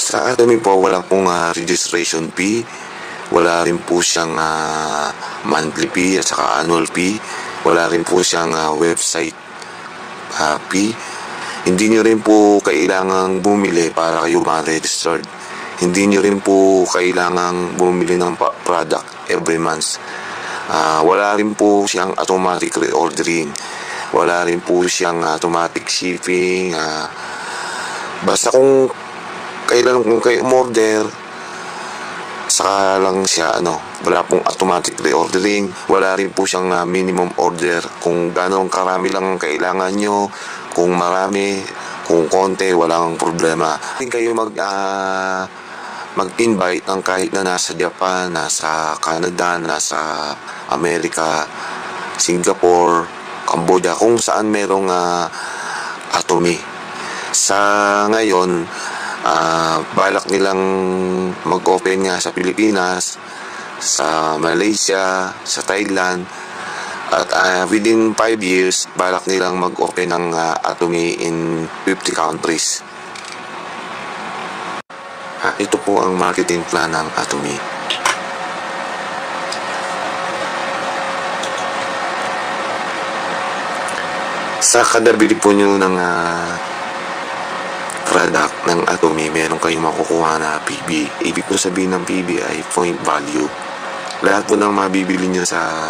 Sa Atomy po, wala pong registration fee. Wala rin po siyang monthly fee at saka annual fee. Wala rin po siyang website fee. Hindi nyo rin po kailangang bumili para kayo ma-registered. Hindi nyo rin po kailangang bumili ng product every month. Wala rin po siyang automatic reordering. Wala rin po siyang automatic shipping. Basta kung kailan kayo umorder, saka lang siya wala pong automatic reordering. Wala rin po siyang minimum order. Kung gano'ng karami lang kailangan nyo, kung marami, kung konti, walang problema. Hindi kayo mag-invite ng kahit na nasa Japan, nasa Canada, nasa Amerika, Singapore, Cambodia, kung saan merong Atomy. Sa ngayon, balak nilang mag-open nga sa Pilipinas, sa Malaysia, sa Thailand, at within 5 years, balak nilang mag-open ng Atomy in 50 countries. Ito po ang marketing plan ng Atomy. Sa kada bili po nyo ng product ng Atomy, meron kayong makukuha na PB. Ibig po sabihin ng PB ay point value. Lahat po ng mabibili nyo sa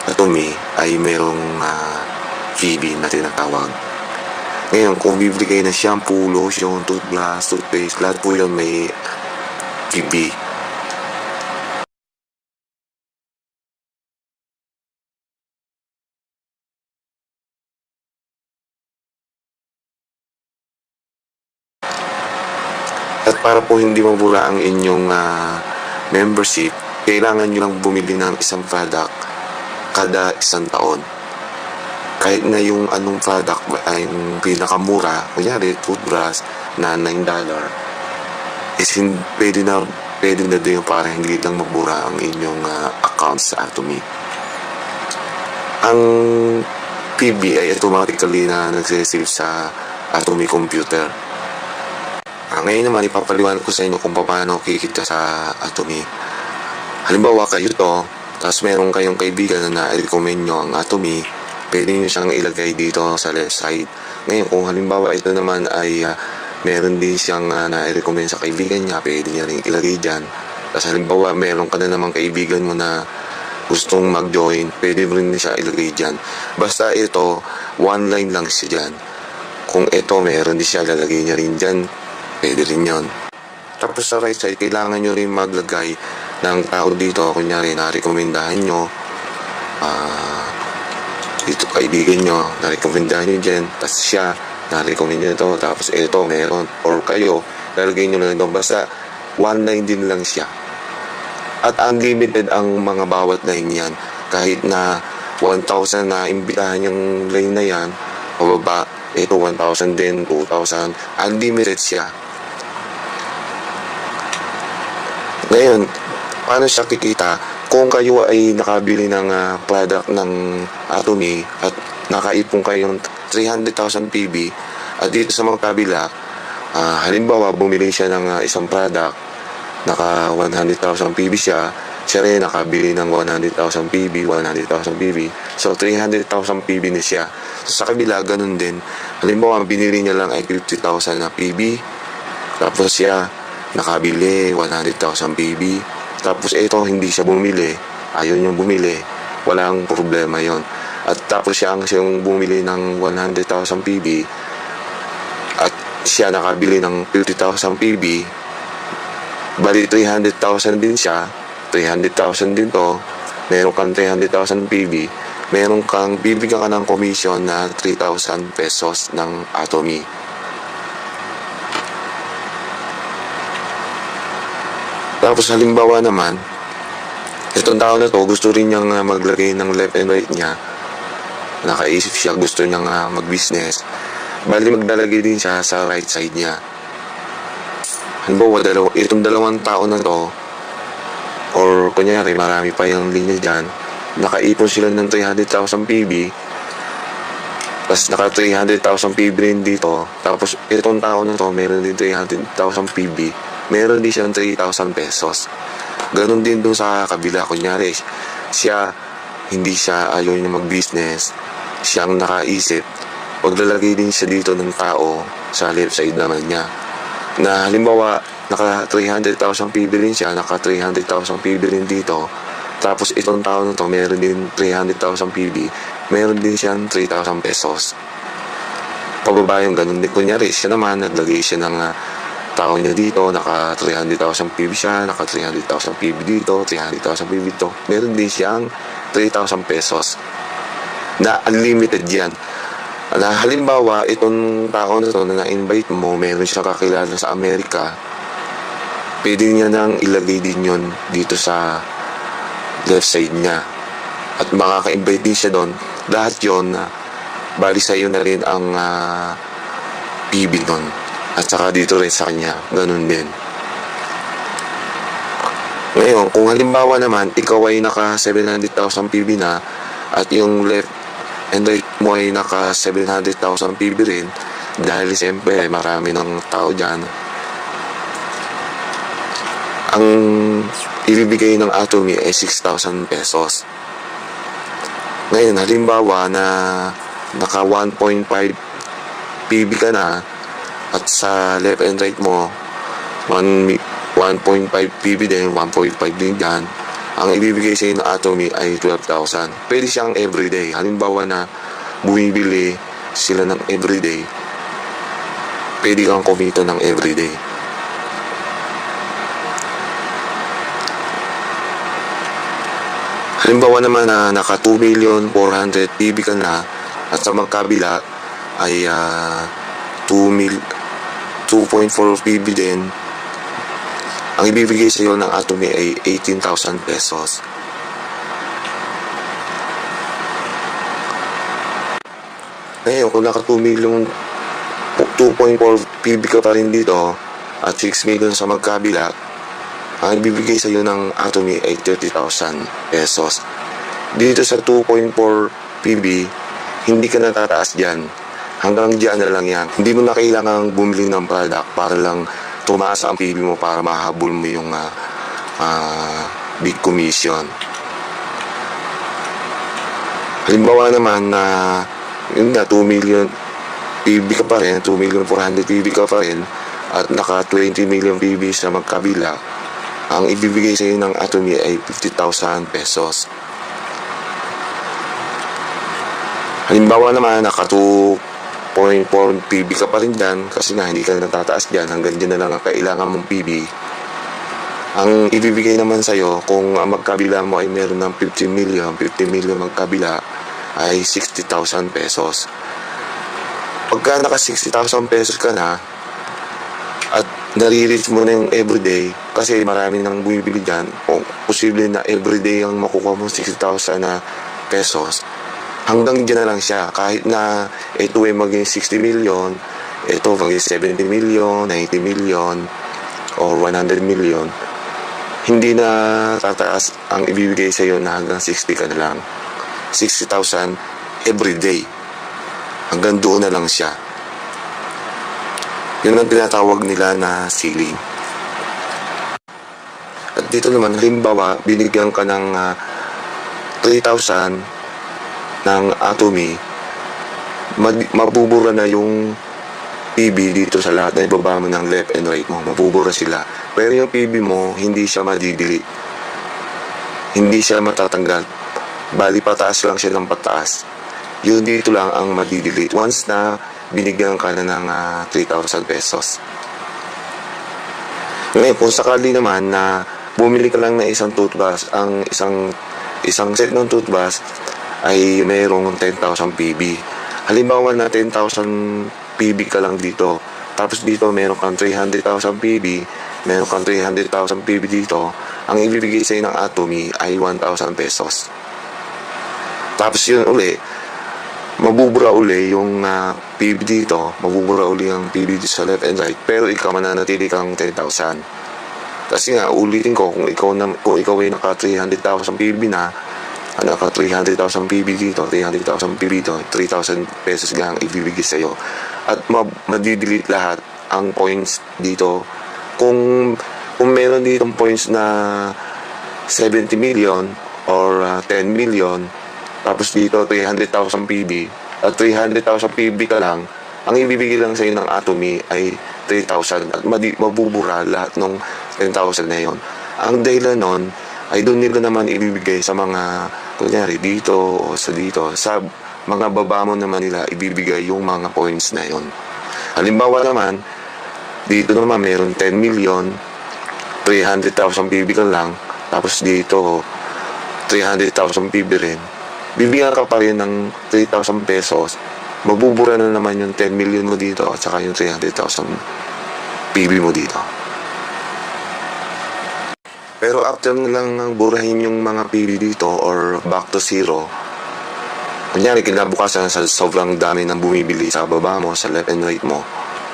Atomy ay merong PB na tinatawag. Ngayon, kung bibili kayo ng shampoo, lotion, toothbrush, toothpaste, lahat po yun may PB. At para po hindi mabura ang inyong membership, kailangan nyo lang bumili ng isang product kada isang taon. Kahit na yung anong product ay yung pinakamura, kunyari toothbrush na $9, is pwede na din para hindi lang mabura ang inyong account sa Atomy. Ang PB ay automatically na nagsisave sa Atomy computer. Ngayon naman ipapaliwanag ko sa inyo kung paano kikita sa Atomy. Halimbawa kayo to, tapos meron kayong kaibigan na na-recommend nyo ang Atomy, pwede nyo siyang ilagay dito sa left side. Ngayon kung halimbawa ito naman ay meron din siyang na-recommend sa kaibigan niya, pwede niya rin ilagay dyan. Tapos halimbawa meron ka na namang kaibigan mo na gustong mag-join, pwede mo rin siya ilagay dyan. Basta ito, one line lang siya dyan. Kung ito meron din siya, lalagay niya rin dyan, pwede rin yun. Tapos sa right side, kailangan nyo rin maglagay ng tao dito. Kunyari, na-recommendahan nyo, dito kaibigan nyo, na-recommendahan nyo dyan, tapos siya, na-recommend nyo ito, tapos ito, meron, or kayo, lalagay nyo lang ito. Basta, one line din lang siya. At unlimited ang mga bawat line yan. Kahit na 1,000 na imbitahan yung line na yan, pababa, ito 1,000 din, 2,000, unlimited siya. Ngayon, paano siya kikita? Kung kayo ay nakabili ng product ng Atomy at nakaipon kayo ng 300,000 PB at dito sa mga kabila, halimbawa bumili siya ng isang product, naka 100,000 PB siya rin nakabili ng 100,000 PB, 100,000 PB, so 300,000 PB na siya. So, sa kabila, ganun din. Halimbawa, binili niya lang ay 50,000 na PB, tapos siya nakabili 100,000 PB, tapos ito hindi siya bumili, ayaw niyang bumili, walang problema yon. At tapos siyang bumili ng 100,000 PB at siya nakabili ng 50,000 PB, bali 300,000 din siya, 300,000 din to, meron kang 300,000 PB, meron kang bibigyan ka ng commission na 3,000 pesos ng Atomy. Tapos halimbawa naman, itong tao na to, gusto rin niyang maglagay ng left and right niya. Nakaisip siya, gusto niyang mag-business. Bali maglalagay din siya sa right side niya. Halimbawa, itong dalawang tao na to, or kunyari, marami pa yung linya dyan, nakaipon sila ng 300,000 PB, Tapos naka 300,000 PB rin dito. Tapos itong tao na to, meron din 300,000 PB. Meron din siyang 3,000 pesos. Ganon din dun sa kabila. Kunyari, siya, hindi siya ayaw niya mag-business. Siya ang nakaisip. Paglalagay din siya dito ng tao sa left side naman niya. Na halimbawa, naka 300,000 PB rin siya, naka 300,000 PB rin dito. Tapos itong tao na to, meron din 300,000 PB. Meron din siyang 3,000 pesos. Pababa yung ganun din. Kunyari, siya naman, naglagay siya ng tao niya dito, naka 300,000 PB siya, naka 300,000 PB dito, 300,000 PB dito. Meron din siyang 3,000 pesos. Na unlimited yan. Na halimbawa, itong tao na to na na-invite mo, meron siya kakilala sa Amerika, pwede niya nang ilagay din yun dito sa left side niya. At makaka-invite din siya doon. Lahat yun, bali sa iyo na rin ang PB doon. At saka dito rin sa kanya, ganun din. Ngayon, kung halimbawa naman, ikaw ay naka 700,000 PB na, at yung left and right mo ay naka 700,000 PB rin, dahil siyempre marami ng tao dyan, ang ibibigay ng Atomy ay 6,000 pesos. Ngayon, halimbawa na naka 1.5 PB ka na, at sa left and right mo 1.5 PB din, 1.5 din dyan, ang ibibigay sa ng Atomy ay 12,000. Pwede siyang everyday. Halimbawa na bumibili sila ng everyday, pwede kang kumita ng everyday. Halimbawa naman na naka 2,400,000 PB ka na, at sa magkabila ay 2.4 PB din, ang ibibigay sa iyo ng Atomy ay 18,000 pesos. Ngayon, kung naka 2.4 PB ka pa rin dito at 6 million sa magkabila, ang ibibigay sa iyo ng Atomy ay 30,000 pesos. Dito sa 2.4 PB, hindi ka natataas dyan. Hanggang dyan na lang yan. Hindi mo na kailangang bumili ng product para lang tumaas ang PB mo para mahabol mo yung big commission. Halimbawa naman na yun na 2 million PB ka pa rin, 2,400,000 PB ka pa rin, at naka 20 million PB sa magkabila, ang ibibigay sa iyo ng Atomy ay 50,000 pesos. Halimbawa naman, naka 2.4 PB ka pa rin dyan, kasi na hindi ka natataas dyan, hanggang dyan na lang ang kailangan mong PB. Ang ibibigay naman sa iyo, kung ang magkabila mo ay meron ng 50 million magkabila, ay 60,000 pesos. Pagka naka 60,000 pesos ka na, at nare-reach mo na yung everyday, kasi marami nang bumibili dyan, o posible na everyday ang makukuha mo 60,000 na pesos, hanggang dyan na lang siya. Kahit na ito ay maging 60 million, ito maging 70 million, 90 million, or 100 million, hindi na tataas ang ibibigay sa iyo na hanggang 60 ka na lang. 60,000 everyday. Hanggang doon na lang siya. Yun ang tinatawag nila na ceiling. At dito naman, halimbawa, binigyan ka ng 3,000 ng Atomy, mabubura na yung PB dito sa lahat na ibaba mo ng left and right mo. Mabubura sila. Pero yung PB mo, hindi siya madidili. Hindi siya matatanggal. Bali, pataas lang siya ng pataas. Yun dito lang ang madidelete once na binigyan ka na ng 3,000 pesos. Ngayon, kung sakali naman na bumili ka lang ng isang toothbrush, ang isang set ng toothbrush ay mayroong 10,000 PB. Halimbawa na 10,000 PB ka lang dito, tapos dito meron kang 300,000 PB, meron kang 300,000 PB dito, ang ibibigay sa'yo ng Atomy ay 1,000 pesos. Tapos yun uli, mabubura uli yung PB dito, mabubura uli yung PB dito sa left and right, pero ikaw mananatili kang 10,000. Kasi nga, ulitin ko, kung ikaw ay naka 300,000 PB na, Ano ka, 300,000 PB dito, 300,000 PB dito, 3,000 pesos lang ibibigay sa'yo. At madidelete lahat ang points dito. Kung meron ditong points na 70 million or 10 million, tapos dito 300,000 PB, at 300,000 PB ka lang, ang ibibigay lang sa'yo ng Atomy ay 3,000 at mabubura lahat ng 10,000 na yon. Ang dahilan nun ay doon nila naman ibibigay sa mga, kunyari dito o sa dito, sa mga baba mo naman nila ibibigay yung mga points na yon. Halimbawa naman, dito naman meron 10 million, 300,000 PB ka lang, tapos dito 300,000 PB rin, bibigyan ka pa rin ng 3,000 pesos, mabubura na naman yung 10 million mo dito at saka yung 300,000 PB mo dito. Pero after nilang burahin yung mga PB dito or back to zero, kunyari kinabukasan sa sobrang dami ng bumibili sa baba mo, sa left and right mo,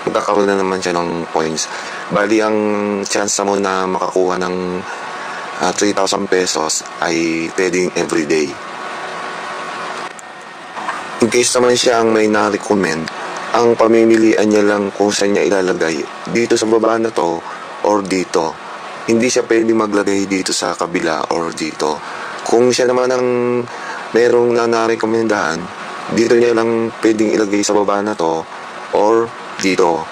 magkakaroon na naman siya ng points. Bali, ang chance mo na makakuha ng 3,000 pesos ay pwedeng everyday. In case naman siya ang may na-recommend, ang pamimilian niya lang kung saan niya ilalagay, dito sa baba na to or dito. Hindi siya pwedeng maglagay dito sa kabila or dito. Kung siya naman ang merong na-recomendahan, dito niya lang pwedeng ilagay sa baba na to or dito.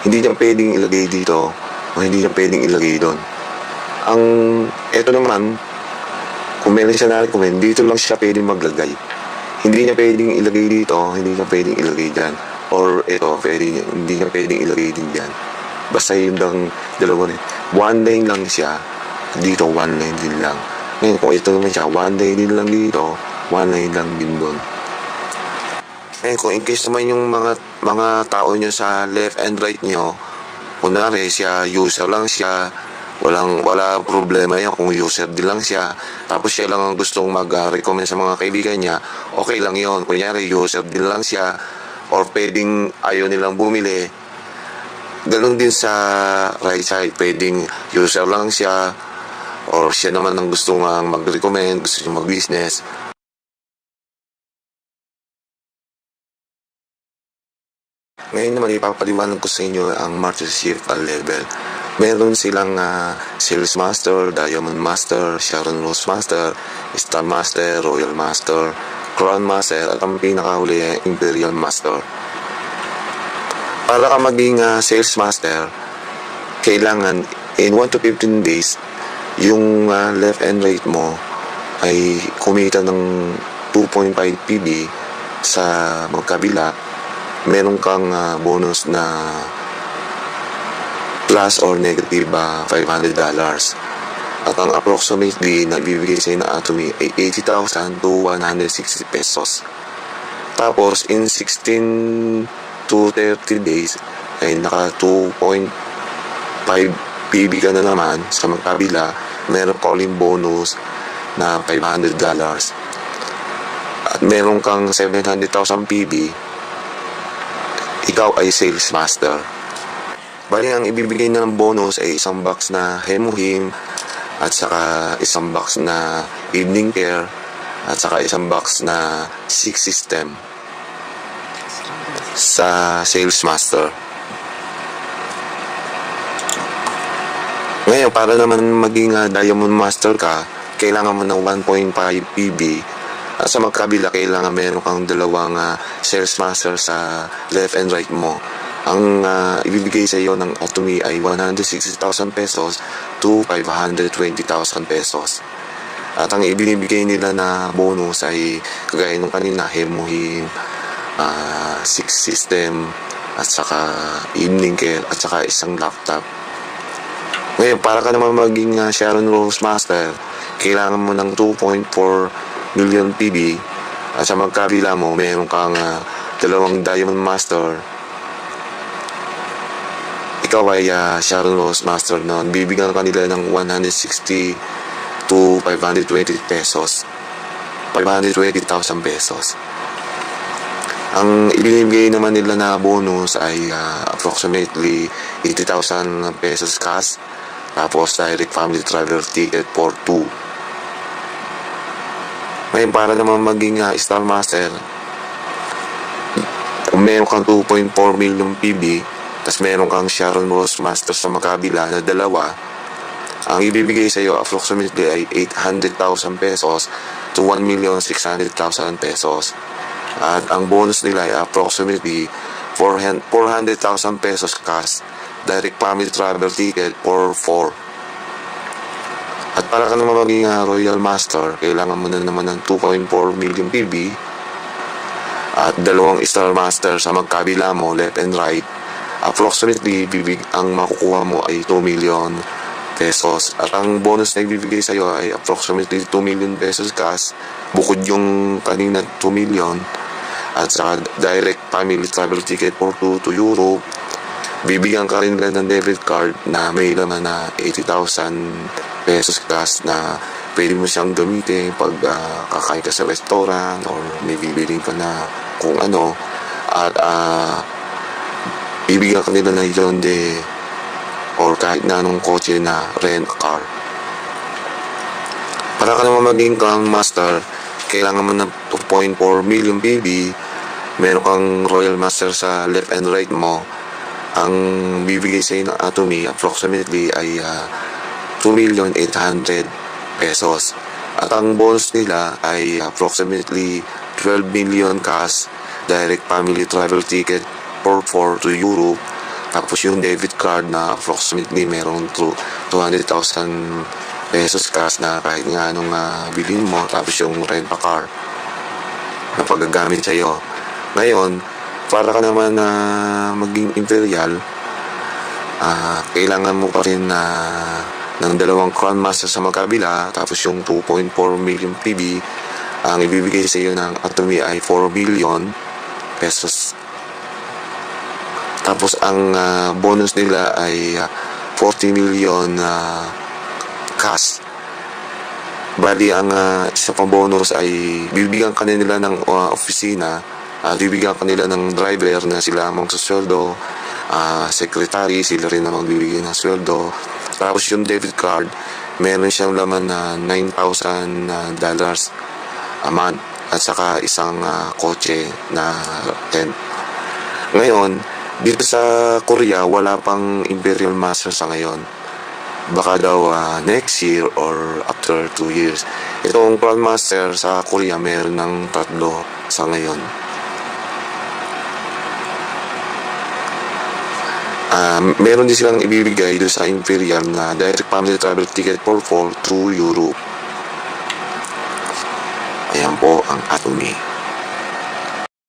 Hindi niya pwedeng ilagay dito o hindi niya pwedeng ilagay doon. Ang eto naman, kung meron siya na-recommend, dito lang siya pwedeng maglagay. Hindi niya pwedeng ilagay dito, hindi niya pwedeng ilagay dyan. Or ito, hindi niya pwedeng ilagay din dyan. Basta yung dalawa rin. One lane lang siya, dito one lane din lang. Ngayon, kung ito naman siya, one lane din lang dito, one lane lang din doon. Ngayon, kung in case naman yung mga tao nyo sa left and right nyo, kunwari siya, user lang siya, wala problema yan kung user din lang siya, tapos siya lang ang gustong mag-recommend sa mga kaibigan niya, okay lang yon. Kunyari user din lang siya or pwedeng ayaw nilang bumili, ganun din sa right side, pwedeng user lang siya or siya naman ang gusto nga mag-recommend, gusto niya mag-business. Ngayon naman ipapaliwanag ko sa inyo ang mastership level. Meron silang Sales Master, Diamond Master, Sharon Rose Master, Star Master, Royal Master, Crown Master, at ang pinakahuli Imperial Master. Para ka maging Sales Master, kailangan in 1 to 15 days, yung left and right mo ay kumita ng 2.5 PB sa magkabila. Meron kang bonus na plus or negative $500. At ang approximately na ibibigay sa'yo na Atomy ay 80,000 to 160 pesos. Tapos in 16 to 30 days ay naka 2.5 PB ka na naman sa magkabila. Meron ka uling bonus na $500. At meron kang 700,000 PB, ikaw ay Sales Master. Bali, ang ibibigay na ng bonus ay isang box na Hemuhim at saka isang box na Evening Care at saka isang box na Six System sa Sales Master. Ngayon, para naman maging Diamond Master ka, kailangan mo ng 1.5 PB. At sa magkabila, kailangan meron kang dalawang Sales Master sa left and right mo. Ang ibibigay sa iyo ng Atomy ay 160,000 pesos to 520,000 pesos. At ang ibinibigay nila na bonus ay kagaya nung kanina, Hemuhim, Six System, at saka Evening Care, at saka isang laptop. Ngayon, para ka naman maging Sharon Rose Master, kailangan mo ng 2.4 million PB. At sa magkabila mo, mayroon kang dalawang Diamond Master. Ikaw ay Sharon Rose Master noon. Bibigyan ka nila ng 160 to 520 pesos. 520,000 pesos. Ang ibinibigay naman nila na bonus ay approximately 80,000 pesos cash. Tapos direct family traveler ticket for 2. Ngayon, para naman maging Star Master, kung meron kang 2.4 million PB, tapos meron kang Sharon Rose Master sa magkabila na dalawa, ang ibibigay sa iyo approximately ay 800,000 pesos to 1,600,000 pesos. At ang bonus nila ay approximately 400,000 pesos cash, direct family travel ticket for 4. At para ka naman maging Royal Master, kailangan mo na naman ng 2.4 million PB at dalawang Star Master sa magkabila mo, left and right. Approximately, ang makukuha mo ay 2 million pesos. At ang bonus na ibibigay sa iyo ay approximately 2 million pesos cash, bukod yung kanina 2 million, at sa direct family travel ticket for 2 to Europe. Bibigyan ka rin nila ng debit card na may laman na 80,000 pesos cash na pwede mo siyang gamitin pag kakain ka sa restaurant or may bibiling ka na kung ano. At bibigyan ka nila ng Hyundai or kahit na anong kotse na rent a car. Para ka naman maging Crown Master, kailangan mo ng 2.4 million PB, meron kang Royal Master sa left and right mo. Ang bibigay sa iyo ng Atomy approximately ay 2,800,000 pesos. At ang bonus nila ay approximately 12 million cash, direct family travel ticket for 4 to Europe. Tapos yung debit card na approximately meron 200,000 pesos cash na kahit nga anong bilhin mo. Tapos yung rent a car na pagagamit sa iyo. Ngayon, para ka naman maging Imperial, kailangan mo pa rin ng dalawang Crown Master sa magkabila. Tapos yung 2.4 million PB, ang ibibigay sa iyo ng Atomy ay 4 million pesos. Tapos ang bonus nila ay 40 million cash. Bali, ang isa pang bonus ay bibigyan ka nila ng opisina, bibigyan ka nila ng driver na sila amang susweldo, secretary, sila rin na magbibigay ng sweldo. Tapos yung debit card, meron siyang laman na $9,000 a month at saka isang kotse na tent. Ngayon, dito sa Korea, wala pang Imperial Master sa ngayon. Baka daw next year or after 2 years. Itong Crown Master sa Korea, meron ng 3 sa ngayon. Meron din silang ibibigay doon sa Imperial na direct family travel ticket for 4 to Europe. Ayan po ang Atomy.